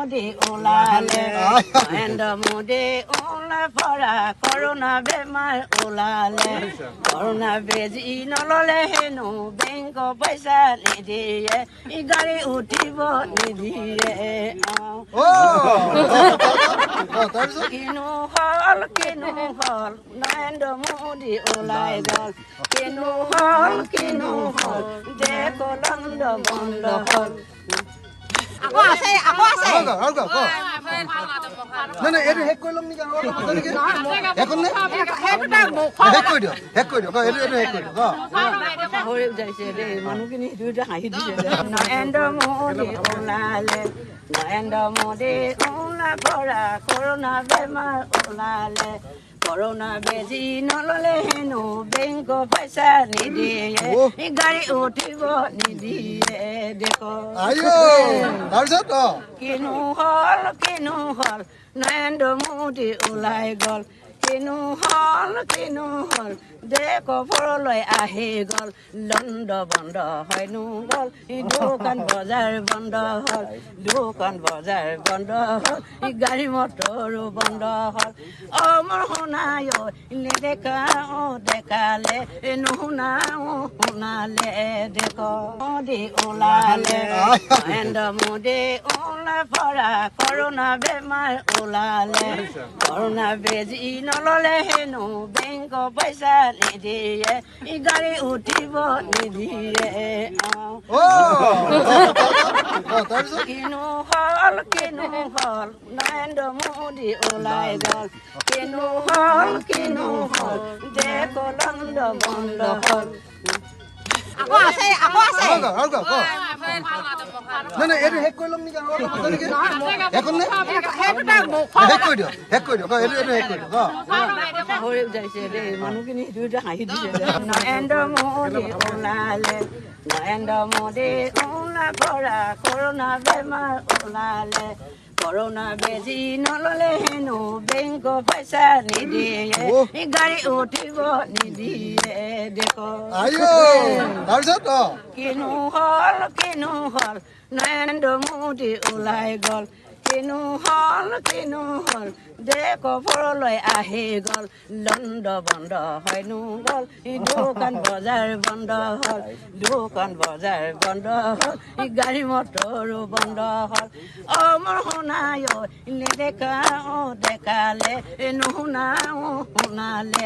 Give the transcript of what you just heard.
মোদী ওলালে নৰেন্দ্ৰ মোদী ওলাই পৰা কৰোণা বেমাৰ ওলালে কৰোণা বেজি নললে হেনো বেংকৰ পইচা নিদিয়ে ই গাড়ী উঠিব নিদিয়ে কিনো হল নৰেন্দ্ৰ মোদী ওলাই গল কিনো হল দেশ লণ্ড বন্ধ হল আকৌ আছে নাই এইটো শেষ কৰি ল'ম নেকি মানুহখিনি হাঁহি দিছে নৰেন্দ্ৰ মোদী ওলালে নৰেন্দ্ৰ মোদী ওলাই পৰা কৰোণা বেমাৰ ওলালে কৰোণা বেজি নললে হেনো বেংকৰ পইচা নিদিয়ে গাড়ী উঠিব নিদিয়ে দেখ কিনো হল নৰেন্দ্ৰ মোদী ওলাই গল কিনো হল দেশ ফৰলৈ আহি গল লণ্ড বন্ধ হয়নো গল দোকান বজাৰ বন্ধ হল গাড়ী মটৰো বন্ধ হল মোৰ শুনায় দেখালে শুনালে দেখ মোদী ওলালে নৰেন্দ্ৰ মোদী ওলাই পৰা কৰোণা বেমাৰ ওলালে কৰোণা বেজি নললে হেনো বেংকৰ পইচা নিদিয়ে ই গাড়ী উঠিব নিদিয়ে কিনো হল নৰেন্দ্ৰ মোদী ওলাই গল কিনো হল দেশ লণ্ড বন্ধ হল আকৌ আছে নাই এইটো শেষ কৰি ল'ম নেকি মানুহখিনি হাঁহি দিছে নৰেন্দ্ৰ মোদী ওলালে নৰেন্দ্ৰ মোদী ওলাই পৰা কৰোণা বেমাৰ ওলালে কৰোণা বেজি নললে হেনো বেংকৰ পইচা নিদিয়ে গাড়ী উঠিব নিদিয়ে দেখ কিনো হল নৰেন্দ্ৰ মোদী ওলাই গল কিনো হল দেশ ফৰলৈ আহি গল লণ্ড বন্ধ হয়নো গল দোকান বজাৰ বন্ধ হল গাড়ী মটৰো বন্ধ হল মোৰ শুনায় দেখালে শুনালে